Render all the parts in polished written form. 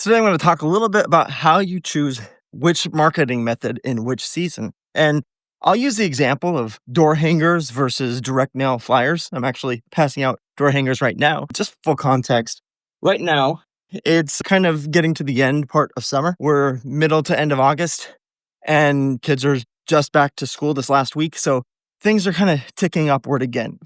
Today, I'm going to talk a little bit about how you choose which marketing method in which season. And I'll use the example of door hangers versus direct mail flyers. I'm actually passing out door hangers right now. Just full context. Right now, it's kind of getting to the end part of summer. We're middle to end of August, and kids are just back to school this last week. So things are kind of ticking upward again.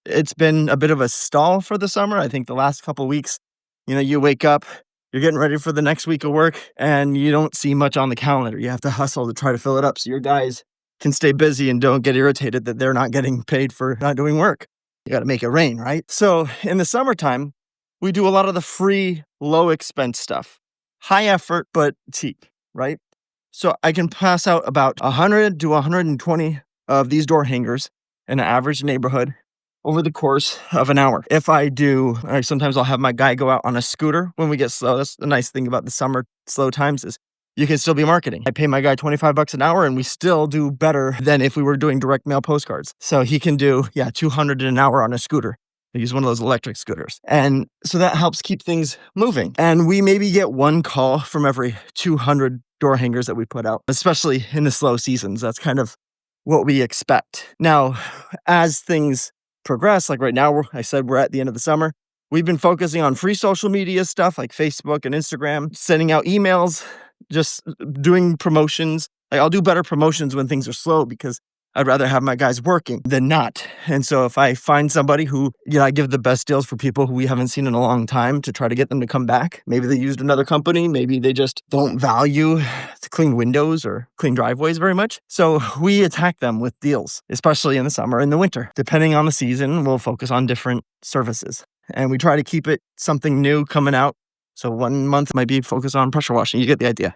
It's been a bit of a stall for the summer. I think the last couple of weeks, you wake up, you're getting ready for the next week of work, and you don't see much on the calendar. You have to hustle to try to fill it up so your guys can stay busy and don't get irritated that they're not getting paid for not doing work. You got to make it rain, right? So in the summertime, we do a lot of the free, low expense stuff. High effort, but cheap, right? So I can pass out about 100 to 120 of these door hangers in an average neighborhood over the course of an hour. If I do, sometimes I'll have my guy go out on a scooter when we get slow. That's the nice thing about the summer slow times is you can still be marketing. I pay my guy $25 an hour and we still do better than if we were doing direct mail postcards. So he can do, $200 an hour on a scooter. I use one of those electric scooters. And so that helps keep things moving. And we maybe get one call from every 200 door hangers that we put out, especially in the slow seasons. That's kind of what we expect. Now, as things progress, like right now, I said we're at the end of the summer. We've been focusing on free social media stuff like Facebook and Instagram, sending out emails, just doing promotions. Like I'll do better promotions when things are slow because I'd rather have my guys working than not. And so if I find somebody who, I give the best deals for people who we haven't seen in a long time to try to get them to come back. Maybe they used another company. Maybe they just don't value to clean windows or clean driveways very much. So we attack them with deals, especially in the summer and the winter. Depending on the season, we'll focus on different services. And we try to keep it something new coming out. So 1 month might be focused on pressure washing. You get the idea.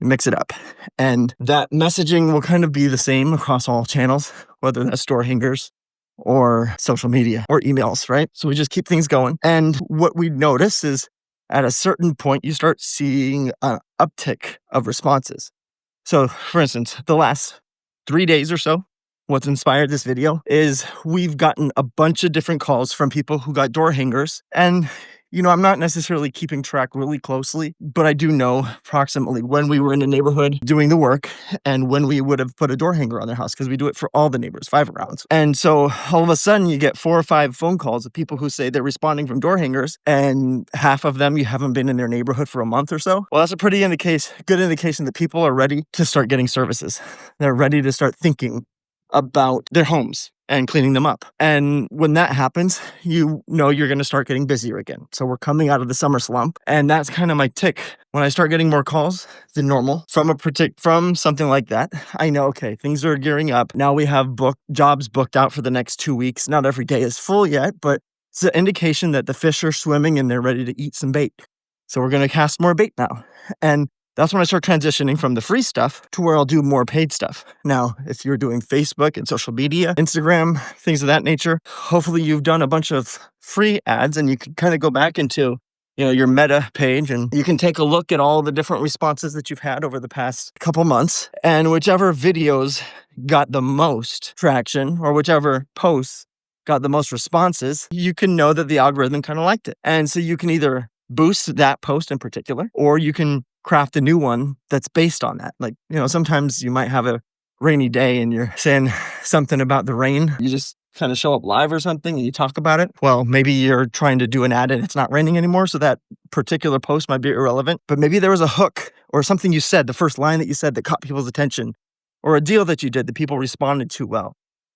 Mix it up. And that messaging will kind of be the same across all channels, whether that's door hangers or social media or emails, right? So we just keep things going. And what we notice is at a certain point, you start seeing an uptick of responses. So for instance, the last 3 days or so, what's inspired this video is we've gotten a bunch of different calls from people who got door hangers. And I'm not necessarily keeping track really closely, but I do know approximately when we were in the neighborhood doing the work and when we would have put a door hanger on their house because we do it for all the neighbors, 5 rounds. And so all of a sudden you get 4 or 5 phone calls of people who say they're responding from door hangers and half of them you haven't been in their neighborhood for a month or so. Well, that's a pretty good indication that people are ready to start getting services. They're ready to start thinking about their homes and cleaning them up. And when that happens, you're going to start getting busier again. So we're coming out of the summer slump. And that's kind of my tick. When I start getting more calls than normal from something like that, I know, okay, things are gearing up. Now we have jobs booked out for the next 2 weeks. Not every day is full yet, but it's an indication that the fish are swimming and they're ready to eat some bait. So we're going to cast more bait now. And that's when I start transitioning from the free stuff to where I'll do more paid stuff. Now, if you're doing Facebook and social media, Instagram, things of that nature, hopefully you've done a bunch of free ads and you can kind of go back into your meta page and you can take a look at all the different responses that you've had over the past couple months. And whichever videos got the most traction or whichever posts got the most responses, you can know that the algorithm kind of liked it. And so you can either boost that post in particular, or you can craft a new one that's based on that. Like, sometimes you might have a rainy day and you're saying something about the rain. You just kind of show up live or something and you talk about it. Well, maybe you're trying to do an ad and it's not raining anymore. So that particular post might be irrelevant, but maybe there was a hook or something you said, the first line that you said that caught people's attention, or a deal that you did that people responded to well.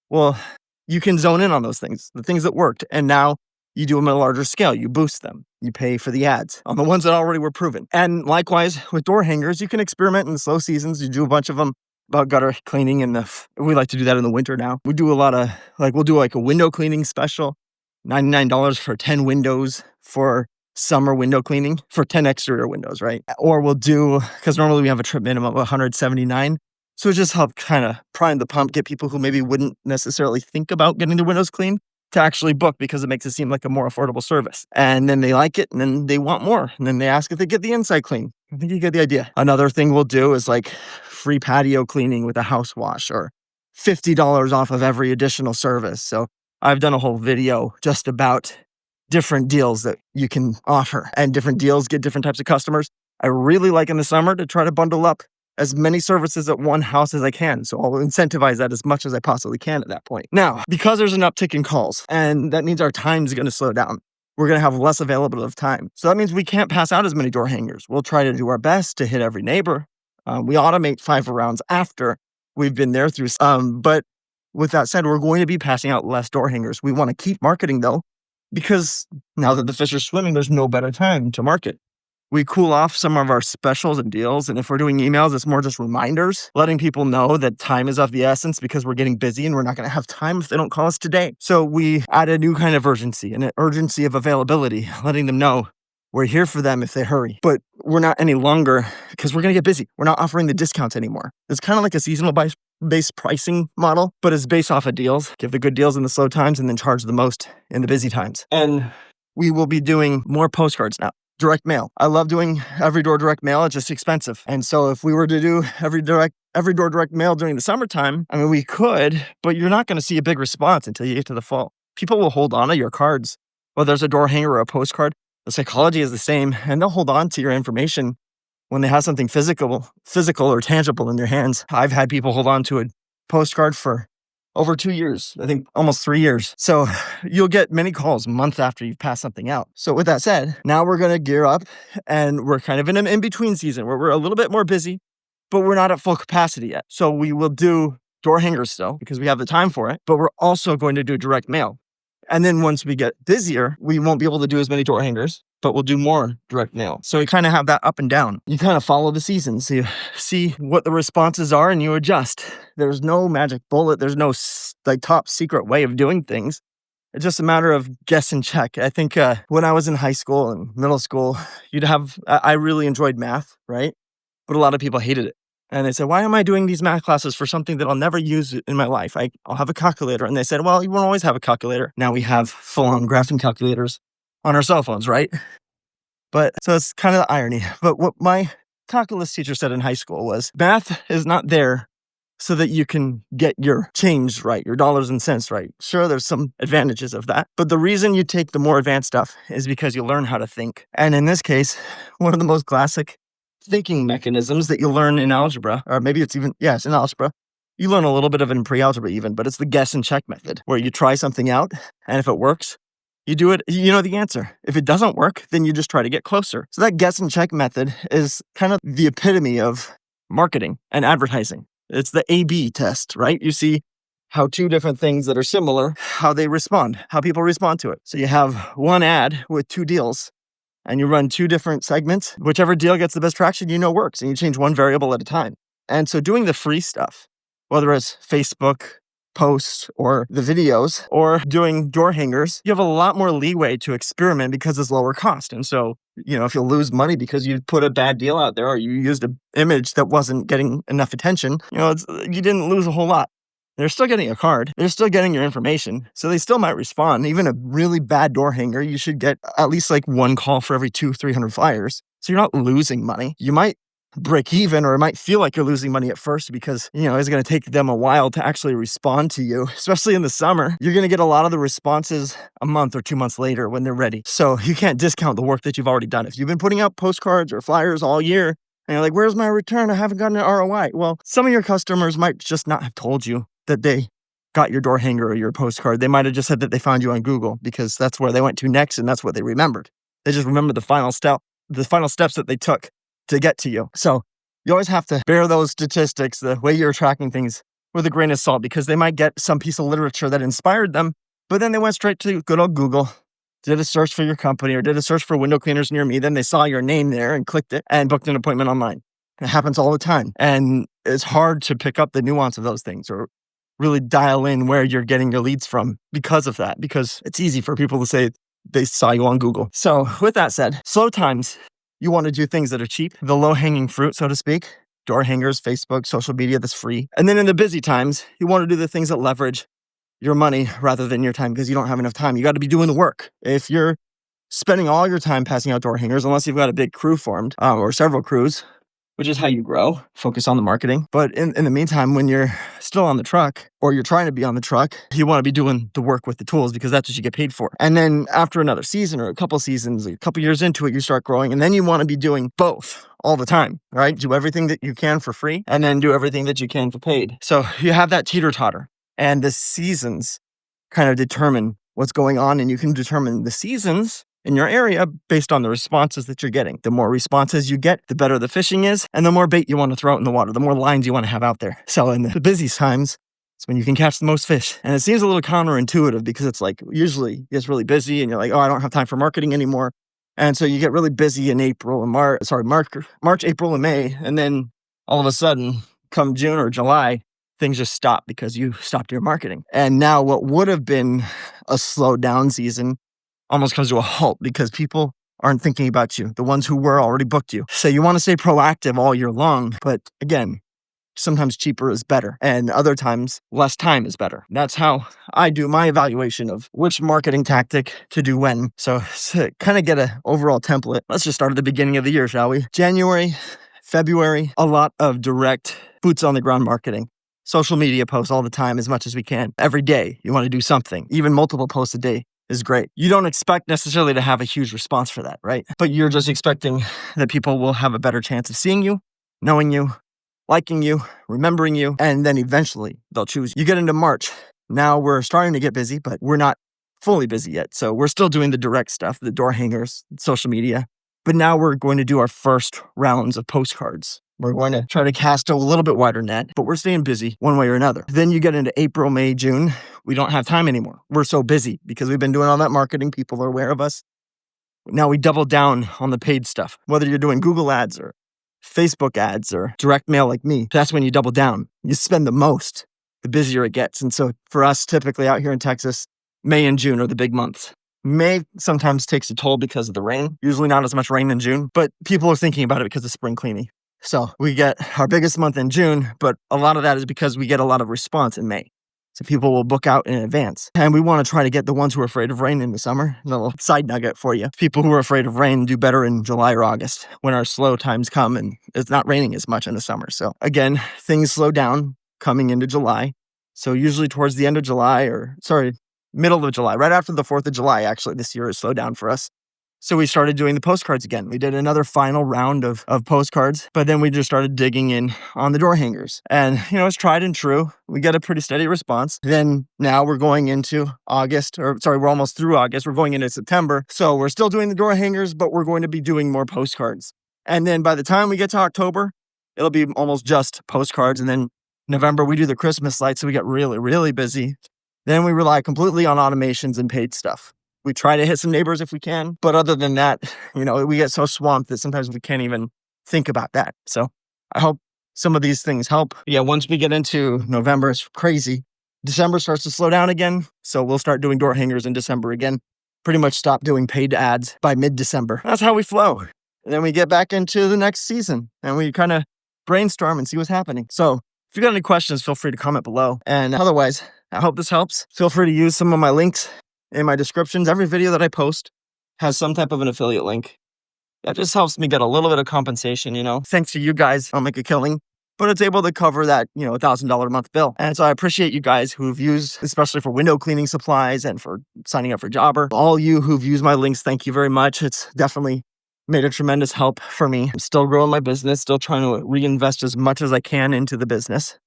Well, you can zone in on those things, the things that worked. And now you do them at a larger scale. You boost them. You pay for the ads on the ones that already were proven. And likewise, with door hangers, you can experiment in the slow seasons. You do a bunch of them about gutter cleaning. We like to do that in the winter now. We do a lot of, we'll do a window cleaning special, $99 for 10 windows for summer window cleaning for 10 exterior windows, right? Or we'll do, because normally we have a trip minimum of $179. So it just helps kind of prime the pump, get people who maybe wouldn't necessarily think about getting their windows cleaned to actually book because it makes it seem like a more affordable service. And then they like it and then they want more. And then they ask if they get the inside clean. I think you get the idea. Another thing we'll do is free patio cleaning with a house wash or $50 off of every additional service. So I've done a whole video just about different deals that you can offer, and different deals get different types of customers. I really like in the summer to try to bundle up as many services at one house as I can. So I'll incentivize that as much as I possibly can at that point. Now, because there's an uptick in calls, and that means our time is going to slow down, we're going to have less available of time. So that means we can't pass out as many door hangers. We'll try to do our best to hit every neighbor. We automate 5 rounds after we've been there through. But with that said, we're going to be passing out less door hangers. We want to keep marketing though, because now that the fish are swimming, there's no better time to market. We cool off some of our specials and deals. And if we're doing emails, it's more just reminders, letting people know that time is of the essence because we're getting busy and we're not going to have time if they don't call us today. So we add a new kind of urgency, an urgency of availability, letting them know we're here for them if they hurry. But we're not any longer, because we're going to get busy. We're not offering the discounts anymore. It's kind of like a seasonal based pricing model, but it's based off of deals. Give the good deals in the slow times and then charge the most in the busy times. And we will be doing more postcards now. Direct mail. I love doing every door direct mail. It's just expensive. And so if we were to do every door direct mail during the summertime, I mean, we could, but you're not going to see a big response until you get to the fall. People will hold on to your cards, whether there's a door hanger or a postcard. The psychology is the same, and they'll hold on to your information when they have something physical or tangible in their hands. I've had people hold on to a postcard for over 2 years, I think almost 3 years. So you'll get many calls a month after you've passed something out. So with that said, now we're going to gear up, and we're kind of in an in-between season where we're a little bit more busy, but we're not at full capacity yet. So we will do door hangers still because we have the time for it, but we're also going to do direct mail. And then once we get busier, we won't be able to do as many door hangers, but we'll do more direct mail. So we kind of have that up and down. You kind of follow the seasons. You see what the responses are and you adjust. There's no magic bullet. There's no top secret way of doing things. It's just a matter of guess and check. I think when I was in high school and middle school, I really enjoyed math, right? But a lot of people hated it. And they said, why am I doing these math classes for something that I'll never use in my life? I'll have a calculator. And they said, well, you won't always have a calculator. Now we have full-on graphing calculators on our cell phones, right? But so it's kind of the irony. But what my calculus teacher said in high school was, math is not there so that you can get your change right, your dollars and cents right. Sure, there's some advantages of that. But the reason you take the more advanced stuff is because you learn how to think. And in this case, one of the most classic thinking mechanisms that you learn in algebra, or maybe it's in algebra. You learn a little bit of it in pre-algebra even, but it's the guess and check method, where you try something out, and if it works, you do it, you know the answer. If it doesn't work, then you just try to get closer. So that guess and check method is kind of the epitome of marketing and advertising. It's the A/B test, right? You see how two different things that are similar, how they respond, how people respond to it. So you have one ad with 2 deals, and you run 2 different segments. Whichever deal gets the best traction, works, and you change one variable at a time. And so doing the free stuff, whether it's Facebook posts or the videos or doing door hangers, you have a lot more leeway to experiment because it's lower cost. And so, if you'll lose money because you put a bad deal out there or you used an image that wasn't getting enough attention, you didn't lose a whole lot. They're still getting a card. They're still getting your information. So they still might respond. Even a really bad door hanger, you should get at least like 1 call for every 200-300 flyers. So you're not losing money. You might break even, or it might feel like you're losing money at first because, it's going to take them a while to actually respond to you, especially in the summer. You're going to get a lot of the responses a month or 2 months later when they're ready. So you can't discount the work that you've already done. If you've been putting out postcards or flyers all year, and you're like, where's my return? I haven't gotten an ROI. Well, some of your customers might just not have told you that they got your door hanger or your postcard. They might have just said that they found you on Google because that's where they went to next and that's what they remembered. They just remember the final steps that they took to get to you. So you always have to bear those statistics, the way you're tracking things, with a grain of salt, because they might get some piece of literature that inspired them, but then they went straight to good old Google, did a search for your company or did a search for window cleaners near me. Then they saw your name there and clicked it and booked an appointment online. It happens all the time. And it's hard to pick up the nuance of those things or really dial in where you're getting your leads from because of that, because it's easy for people to say they saw you on Google. So with that said, slow times, you want to do things that are cheap, the low-hanging fruit, so to speak, door hangers, Facebook, social media that's free. And then in the busy times, you want to do the things that leverage your money rather than your time because you don't have enough time. You got to be doing the work. If you're spending all your time passing out door hangers, unless you've got a big crew formed or several crews, which is how you grow, focus on the marketing. But in the meantime, when you're still on the truck or you're trying to be on the truck, you want to be doing the work with the tools because that's what you get paid for. And then after another season or a couple seasons, a couple years into it, you start growing and then you want to be doing both. all the time, right? Do everything that you can for free and then do everything that you can for paid. So you have that teeter totter, and the seasons kind of determine what's going on, and you can determine the seasons in your area based on the responses that you're getting. The more responses you get, the better the fishing is, and the more bait you want to throw out in the water, the more lines you want to have out there. So in the busy times, it's when you can catch the most fish. And it seems a little counterintuitive because it's like usually it gets really busy and you're like, oh, I don't have time for marketing anymore. And so you get really busy in April and March, April, and May. And then all of a sudden, come June or July, things just stop because you stopped your marketing. And now what would have been a slow down season almost comes to a halt because people aren't thinking about you. The ones who were already booked you. So you want to stay proactive all year long. But again, sometimes cheaper is better, and other times less time is better. That's how I do my evaluation of which marketing tactic to do when. So to kind of get an overall template, let's just start at the beginning of the year, shall we? January, February, a lot of direct boots on the ground marketing. Social media posts all the time as much as we can. Every day, you want to do something. Even multiple posts a day is great. You don't expect necessarily to have a huge response for that, right? But you're just expecting that people will have a better chance of seeing you, knowing you, liking you, remembering you, and then eventually they'll choose you. You get into March. Now we're starting to get busy, but we're not fully busy yet. So we're still doing the direct stuff, the door hangers, social media. But now we're going to do our first rounds of postcards. We're going to try to cast a little bit wider net, but we're staying busy one way or another. Then you get into April, May, June. We don't have time anymore. We're so busy because we've been doing all that marketing. People are aware of us. Now we double down on the paid stuff, whether you're doing Google ads or Facebook ads or direct mail like me. That's when you double down. You spend the most, the busier it gets. And so for us, typically out here in Texas, May and June are the big months. May sometimes takes a toll because of the rain. Usually not as much rain in June, but people are thinking about it because of spring cleaning. So we get our biggest month in June, but a lot of that is because we get a lot of response in May. So people will book out in advance. And we want to try to get the ones who are afraid of rain in the summer. A little side nugget for you. People who are afraid of rain do better in July or August when our slow times come and it's not raining as much in the summer. So again, things slow down coming into July. So usually towards the end of July middle of July, right after the 4th of July, actually, this year has slowed down for us. So we started doing the postcards again. We did another final round of postcards, but then we just started digging in on the door hangers. And, it's tried and true. We get a pretty steady response. Then now we're going into we're almost through August. We're going into September. So we're still doing the door hangers, but we're going to be doing more postcards. And then by the time we get to October, it'll be almost just postcards. And then November, we do the Christmas lights. So we get really, really busy. Then we rely completely on automations and paid stuff. We try to hit some neighbors if we can. But other than that, we get so swamped that sometimes we can't even think about that. So I hope some of these things help. Yeah, once we get into November, it's crazy. December starts to slow down again. So we'll start doing door hangers in December again. Pretty much stop doing paid ads by mid-December. That's how we flow. And then we get back into the next season and we kind of brainstorm and see what's happening. So if you got any questions, feel free to comment below. And otherwise, I hope this helps. Feel free to use some of my links in my descriptions. Every video that I post has some type of an affiliate link. That just helps me get a little bit of compensation, Thanks to you guys, I'll make a killing. But it's able to cover that, $1,000 a month bill. And so I appreciate you guys who've used, especially for window cleaning supplies and for signing up for Jobber. All you who've used my links, thank you very much. It's definitely made a tremendous help for me. I'm still growing my business, still trying to reinvest as much as I can into the business.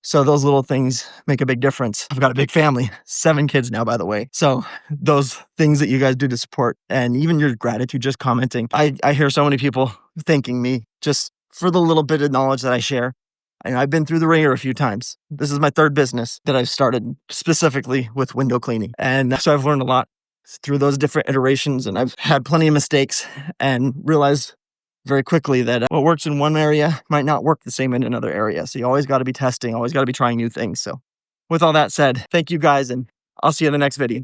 So those little things make a big difference. I've got a big family, 7 kids now, by the way. So those things that you guys do to support and even your gratitude, just commenting. I hear so many people thanking me just for the little bit of knowledge that I share. And I've been through the ringer a few times. This is my 3rd business that I've started specifically with window cleaning. And so I've learned a lot through those different iterations. And I've had plenty of mistakes and realized very quickly that what works in one area might not work the same in another area. So you always got to be testing, always got to be trying new things. So with all that said, thank you guys, and I'll see you in the next video.